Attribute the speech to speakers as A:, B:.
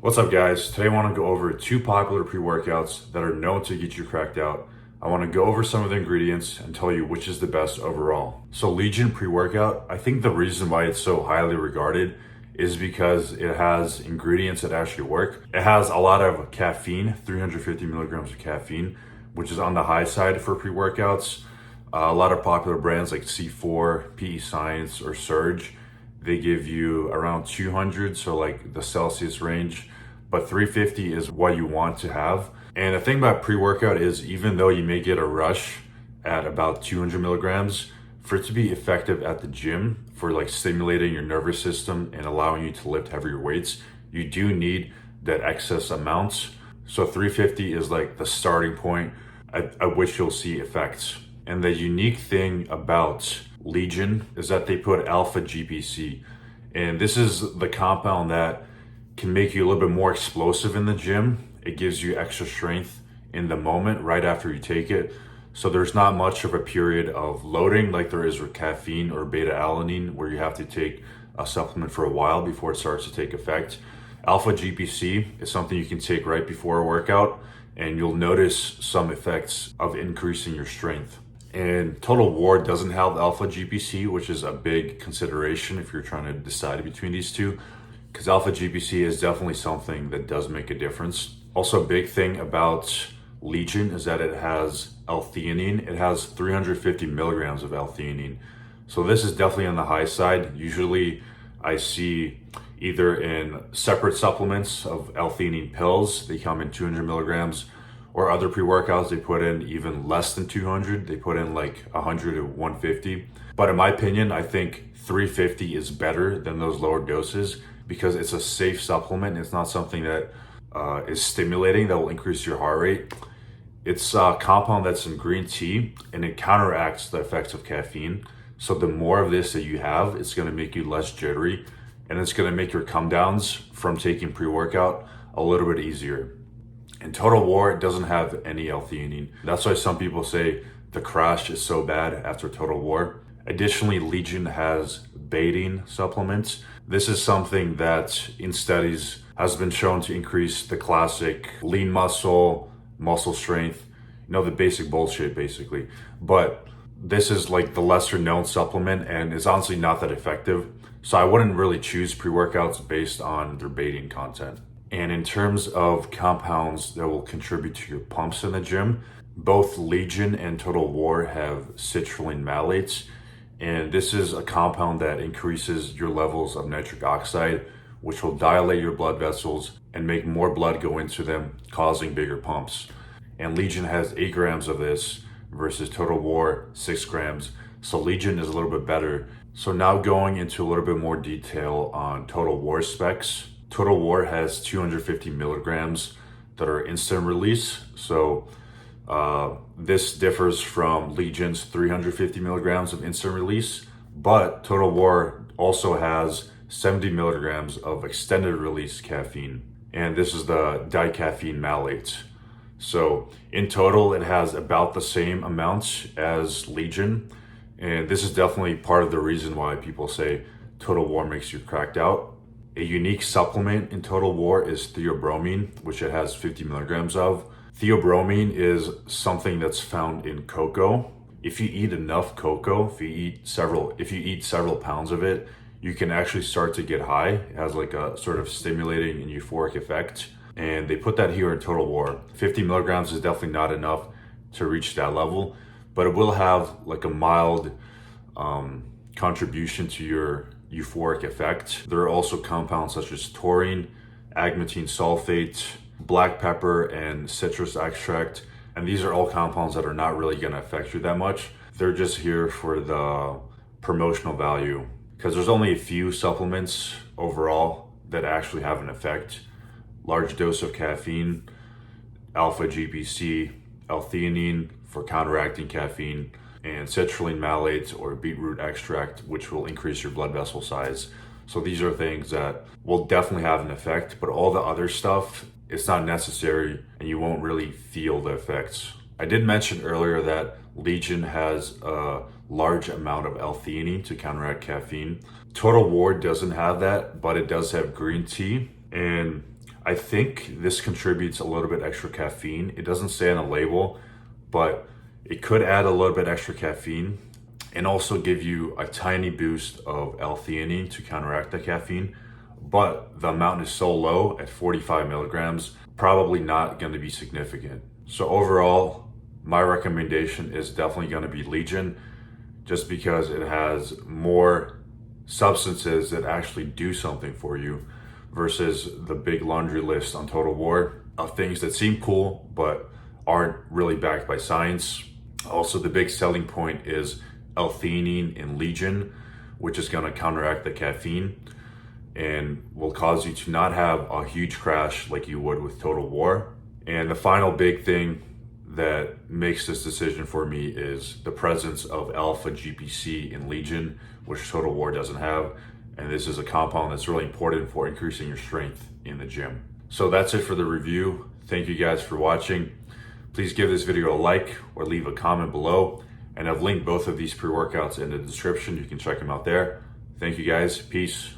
A: What's up, guys? Today I want to go over two popular pre-workouts that are known to get you cracked out. I want to go over some of the ingredients and tell you which is the best overall. So Legion pre-workout, I think the reason why it's so highly regarded is because it has ingredients that actually work. It has a lot of caffeine, 350 milligrams of caffeine, which is on the high side for pre-workouts. A lot of popular brands like C4, PE Science, or Surge, they give you around 200, so like the Celsius range, but 350 is what you want to have. And the thing about pre-workout is even though you may get a rush at about 200 milligrams, for it to be effective at the gym, for like stimulating your nervous system and allowing you to lift heavier weights, you do need that excess amount. So 350 is like the starting point at which you'll see effects. And the unique thing about Legion is that they put alpha GPC. And this is the compound that can make you a little bit more explosive in the gym. It gives you extra strength in the moment right after you take it. So there's not much of a period of loading like there is with caffeine or beta alanine, where you have to take a supplement for a while before it starts to take effect. Alpha GPC is something you can take right before a workout, and you'll notice some effects of increasing your strength. And Total War doesn't have alpha GPC, which is a big consideration if you're trying to decide between these two, because alpha GPC is definitely something that does make a difference. Also, a big thing about Legion is that it has L-theanine. It has 350 milligrams of L-theanine. So this is definitely on the high side. Usually I see either in separate supplements of L-theanine pills, they come in 200 milligrams, or other pre-workouts, they put in even less than 200. They put in like 100 to 150. But in my opinion, I think 350 is better than those lower doses because it's a safe supplement. It's not something that is stimulating that will increase your heart rate. It's a compound that's in green tea, and it counteracts the effects of caffeine. So the more of this that you have, it's going to make you less jittery, and it's going to make your come downs from taking pre-workout a little bit easier. In Total War, it doesn't have any L-theanine. That's why some people say the crash is so bad after Total War. Additionally, Legion has betaine supplements. This is something that in studies has been shown to increase the classic lean muscle, muscle strength, the basic bullshit basically. But this is like the lesser known supplement and is honestly not that effective. So I wouldn't really choose pre-workouts based on their betaine content. And in terms of compounds that will contribute to your pumps in the gym, both Legion and Total War have citrulline malates. And this is a compound that increases your levels of nitric oxide, which will dilate your blood vessels and make more blood go into them, causing bigger pumps. And Legion has 8 grams of this versus Total War 6 grams. So Legion is a little bit better. So now going into a little bit more detail on Total War specs. Total War has 250 milligrams that are instant release. So this differs from Legion's 350 milligrams of instant release, but Total War also has 70 milligrams of extended release caffeine. And this is the dicaffeine malate. So in total, it has about the same amounts as Legion. And this is definitely part of the reason why people say Total War makes you cracked out. A unique supplement in Total War is theobromine, which it has 50 milligrams of. Theobromine is something that's found in cocoa. If you eat enough cocoa, if you eat several pounds of it, you can actually start to get high. It has like a sort of stimulating and euphoric effect. And they put that here in Total War. 50 milligrams is definitely not enough to reach that level, but it will have like a mild contribution to your euphoric effect. There are also compounds such as taurine, agmatine sulfate, black pepper, and citrus extract. And these are all compounds that are not really going to affect you that much. They're just here for the promotional value because there's only a few supplements overall that actually have an effect. Large dose of caffeine, alpha GPC, L-theanine for counteracting caffeine, and citrulline malate or beetroot extract, which will increase your blood vessel size. So these are things that will definitely have an effect, but all the other stuff, it's not necessary and you won't really feel the effects. I did mention earlier that Legion has a large amount of L-theanine to counteract caffeine. Total War doesn't have that, but it does have green tea. And I think this contributes a little bit extra caffeine. It doesn't say on the label, but it could add a little bit extra caffeine and also give you a tiny boost of L-theanine to counteract the caffeine. But the amount is so low at 45 milligrams, probably not going to be significant. So overall, my recommendation is definitely going to be Legion, just because it has more substances that actually do something for you versus the big laundry list on Total War of things that seem cool but aren't really backed by science. Also, the big selling point is L-theanine in Legion, which is going to counteract the caffeine and will cause you to not have a huge crash like you would with Total War. And the final big thing that makes this decision for me is the presence of alpha GPC in Legion, which Total War doesn't have. And this is a compound that's really important for increasing your strength in the gym. So that's it for the review. Thank you guys for watching. Please give this video a like or leave a comment below. And I've linked both of these pre-workouts in the description. You can check them out there. Thank you guys. Peace.